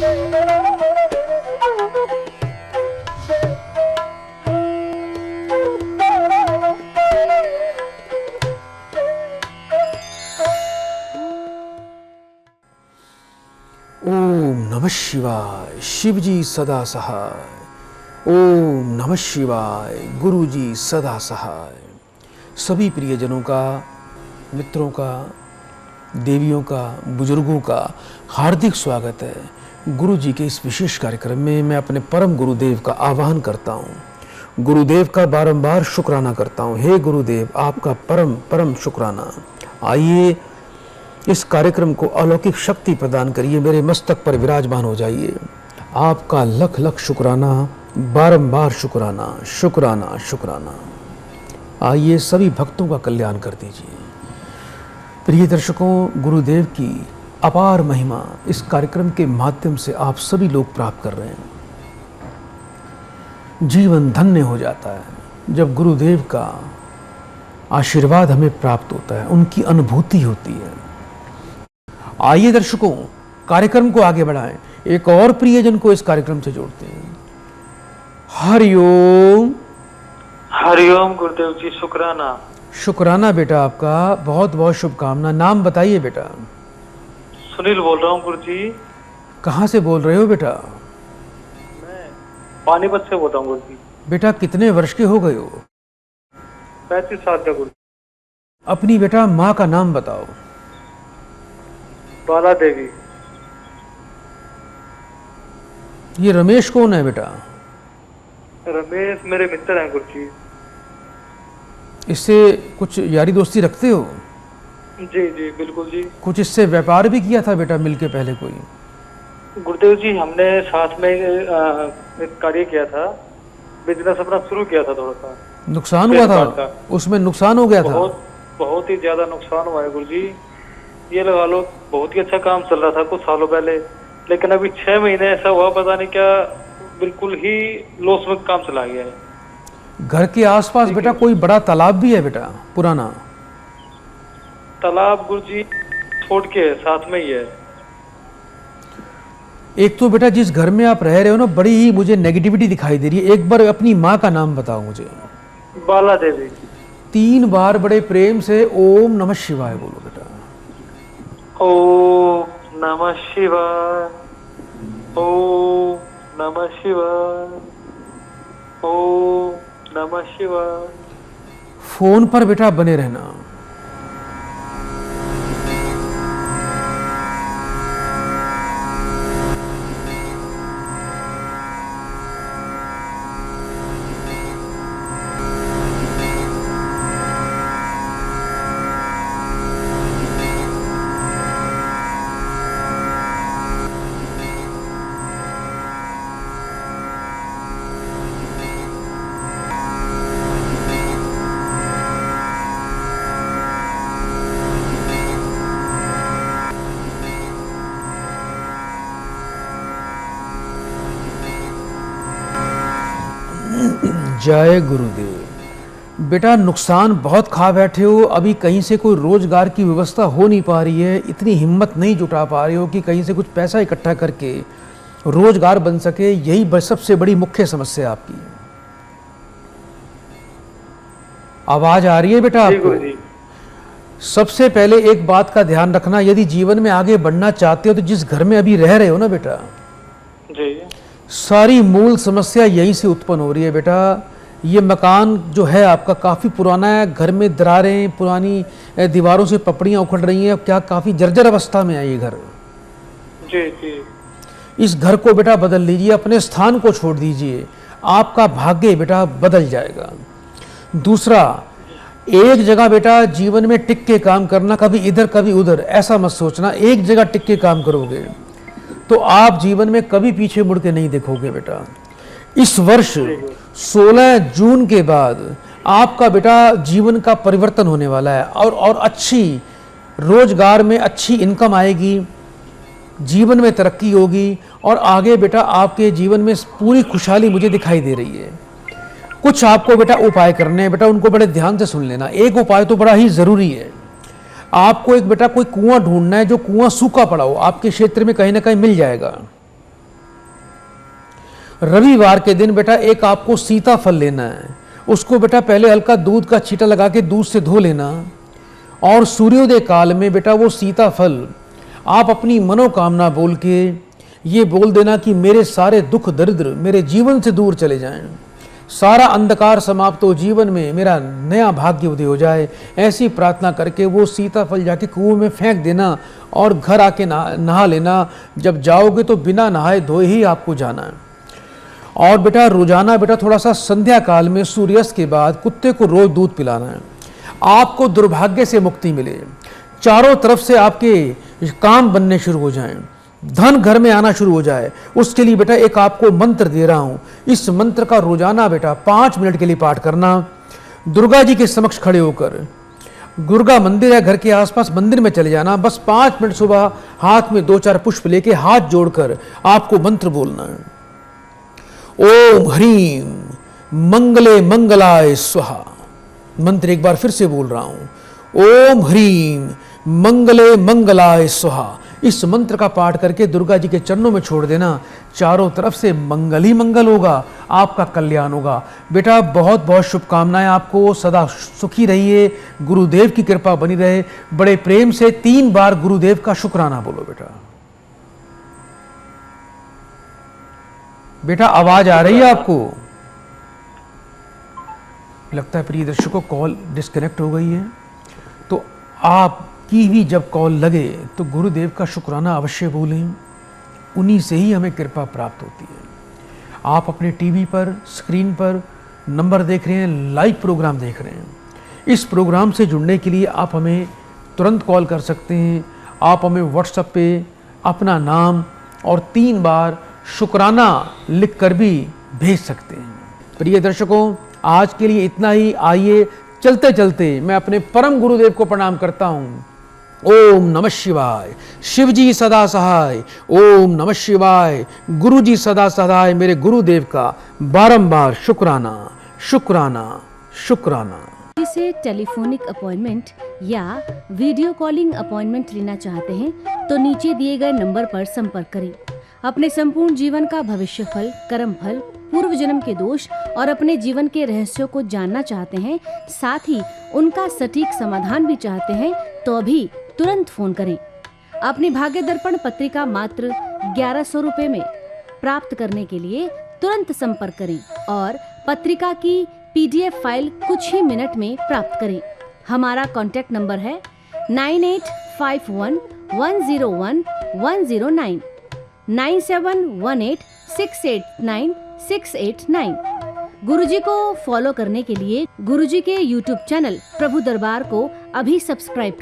ओम नमः शिवाय। शिव जी सदा सहाय। ओम नमः शिवाय। गुरु जी सदा सहाय। सभी प्रियजनों का, मित्रों का, देवियों का, बुजुर्गों का हार्दिक स्वागत है गुरु जी के इस विशेष कार्यक्रम में। मैं अपने परम गुरुदेव का आह्वान करता हूँ, गुरुदेव का बारंबार शुक्राना करता हूँ। हे गुरुदेव, आपका परम परम शुक्राना। आइए इस कार्यक्रम को अलौकिक शक्ति प्रदान करिए, मेरे मस्तक पर विराजमान हो जाइए। आपका लख लख शुक्राना, बारंबार शुक्राना, शुक्राना शुक्राना। आइए सभी भक्तों का कल्याण कर दीजिए। प्रिय दर्शकों, गुरुदेव की अपार महिमा इस कार्यक्रम के माध्यम से आप सभी लोग प्राप्त कर रहे हैं। जीवन धन्य हो जाता है जब गुरुदेव का आशीर्वाद हमें प्राप्त होता है, उनकी अनुभूति होती है। आइए दर्शकों, कार्यक्रम को आगे बढ़ाएं, एक और प्रियजन को इस कार्यक्रम से जोड़ते हैं। हरिओम। हरिओम गुरुदेव जी, शुक्राना। शुक्राना बेटा, आपका बहुत बहुत शुभकामना। नाम बताइए बेटा। सुनील बोल रहा हूँ गुरु जी। कहाँ से बोल रहे हो बेटा? मैं पानीपत से बोल रहा हूँ गुरु जी। बेटा कितने वर्ष के हो गए हो? 35 साल का गुरु। अपनी बेटा माँ का नाम बताओ। बाला देवी। ये रमेश कौन है बेटा? रमेश मेरे मित्र हैं गुरु जी। इससे कुछ यारी दोस्ती रखते हो? जी जी बिल्कुल जी। कुछ इससे व्यापार भी किया था बेटा मिलके पहले कोई? गुरुदेव जी, हमने साथ में एक कार्य किया था, बिजनेस अपना शुरू किया था। थोड़ा सा नुकसान हुआ था? उसमें नुकसान हो गया था? बहुत ही ज्यादा नुकसान हुआ है गुरु जी। ये लगा लो, बहुत ही अच्छा काम चल रहा था कुछ सालों पहले, लेकिन अभी 6 महीने ऐसा हुआ, पता नहीं क्या, बिल्कुल ही लॉस में काम चला गया है। घर के आसपास बेटा कोई बड़ा तालाब भी है बेटा, पुराना? तालाब गुरु जी छोड़ के साथ में ही है। एक तो बेटा जिस घर में आप रह रहे हो ना, बड़ी ही मुझे नेगेटिविटी दिखाई दे रही है। एक बार अपनी माँ का नाम बताओ मुझे। बाला देवी। 3 बार बड़े प्रेम से ओम नमः शिवाय बोलो बेटा। ओम नमः शिवाय, ओम नमः शिवाय, ओम नमः शिवाय। फोन पर बेटा बने रहना। जय गुरुदेव। बेटा नुकसान बहुत खा बैठे हो, अभी कहीं से कोई रोजगार की व्यवस्था हो नहीं पा रही है, इतनी हिम्मत नहीं जुटा पा रहे हो कि कहीं से कुछ पैसा इकट्ठा करके रोजगार बन सके। यही सबसे बड़ी मुख्य समस्या आपकी। आवाज आ रही है बेटा आपको? सबसे पहले एक बात का ध्यान रखना, यदि जीवन में आगे बढ़ना चाहते हो तो जिस घर में अभी रह रहे हो ना बेटा जी, सारी मूल समस्या यहीं से उत्पन्न हो रही है बेटा। ये मकान जो है आपका काफ़ी पुराना है, घर में दरारें, पुरानी दीवारों से पपड़ियाँ उखड़ रही हैं, क्या काफ़ी जर्जर अवस्था में है ये घर। जी जी। इस घर को बेटा बदल लीजिए, अपने स्थान को छोड़ दीजिए, आपका भाग्य बेटा बदल जाएगा। दूसरा, एक जगह बेटा जीवन में टिक के काम करना, कभी इधर कभी उधर ऐसा मत सोचना। एक जगह टिक के काम करोगे तो आप जीवन में कभी पीछे मुड़ के नहीं देखोगे बेटा। इस वर्ष 16 जून के बाद आपका बेटा जीवन का परिवर्तन होने वाला है और अच्छी रोजगार में अच्छी इनकम आएगी, जीवन में तरक्की होगी और आगे बेटा आपके जीवन में पूरी खुशहाली मुझे दिखाई दे रही है। कुछ आपको बेटा उपाय करने हैं बेटा, उनको बड़े ध्यान से सुन लेना। एक उपाय तो बड़ा ही जरूरी है, आपको एक बेटा कोई कुआं ढूंढना है जो कुआं सूखा पड़ा हो, आपके क्षेत्र में कहीं ना कहीं मिल जाएगा। रविवार के दिन बेटा एक आपको सीताफल लेना है, उसको बेटा पहले हल्का दूध का छींटा लगा के दूध से धो लेना, और सूर्योदय काल में बेटा वो सीताफल आप अपनी मनोकामना बोल के ये बोल देना कि मेरे सारे दुख दरिद्र मेरे जीवन से दूर चले जाएं, सारा अंधकार समाप्त हो, जीवन में मेरा नया भाग्य उदय हो जाए। ऐसी प्रार्थना करके वो सीताफल जाके कुएं में फेंक देना और घर आके नहा लेना। जब जाओगे तो बिना नहाए धोए ही आपको जाना है। और बेटा रोजाना बेटा थोड़ा सा संध्या काल में सूर्यास्त के बाद कुत्ते को रोज दूध पिलाना है। आपको दुर्भाग्य से मुक्ति मिले, चारों तरफ से आपके काम बनने शुरू हो जाएं, धन घर में आना शुरू हो जाए, उसके लिए बेटा एक आपको मंत्र दे रहा हूं। इस मंत्र का रोजाना बेटा 5 मिनट के लिए पाठ करना। दुर्गा जी के समक्ष खड़े होकर दुर्गा मंदिर है घर के आसपास, मंदिर में चले जाना। बस 5 मिनट सुबह हाथ में 2-4 पुष्प लेके हाथ जोड़कर आपको मंत्र बोलना है। ओम ह्रीम मंगले मंगलाय स्वाहा। मंत्र एक बार फिर से बोल रहा हूं, ओम ह्रीम मंगले मंगलाय स्वाहा। इस मंत्र का पाठ करके दुर्गा जी के चरणों में छोड़ देना। चारों तरफ से मंगल ही मंगल होगा, आपका कल्याण होगा। बेटा बहुत बहुत शुभकामनाएं आपको, सदा सुखी रहिए, गुरुदेव की कृपा बनी रहे। बड़े प्रेम से 3 बार गुरुदेव का शुक्राना बोलो बेटा। बेटा आवाज आ रही है आपको? लगता है प्रिय दर्शकों कॉल डिस्कनेक्ट हो गई है। तो आपकी भी जब कॉल लगे तो गुरुदेव का शुक्राना अवश्य बोलें, उन्हीं से ही हमें कृपा प्राप्त होती है। आप अपने टीवी पर स्क्रीन पर नंबर देख रहे हैं, लाइव प्रोग्राम देख रहे हैं। इस प्रोग्राम से जुड़ने के लिए आप हमें तुरंत कॉल कर सकते हैं। आप हमें व्हाट्सएप पे अपना नाम और 3 बार शुक्राना लिखकर भी भेज सकते हैं। प्रिय दर्शकों आज के लिए इतना ही। आइए चलते चलते मैं अपने परम गुरुदेव को प्रणाम करता हूं। ओम नमः शिवाय। शिव जी सदा सहाय। ओम नमः शिवाय। गुरु जी सदा सहाय। मेरे गुरुदेव का बारंबार शुक्राना शुक्राना शुक्राना। से टेलीफोनिक अपॉइंटमेंट या वीडियो कॉलिंग अपॉइंटमेंट लेना चाहते हैं तो नीचे दिए गए नंबर पर संपर्क करें। अपने संपूर्ण जीवन का भविष्य फल, कर्म फल, पूर्व जन्म के दोष और अपने जीवन के रहस्यों को जानना चाहते हैं, साथ ही उनका सटीक समाधान भी चाहते हैं, तो अभी तुरंत फोन करें। अपनी भाग्य दर्पण पत्रिका मात्र 1100 रुपए में प्राप्त करने के लिए तुरंत संपर्क करें और पत्रिका की PDF फाइल कुछ ही मिनट में प्राप्त करें। हमारा कॉन्टैक्ट नंबर है 9851101109 9718689689। गुरुजी को फॉलो करने के लिए गुरुजी के YouTube चैनल प्रभु दरबार को अभी सब्सक्राइब करें।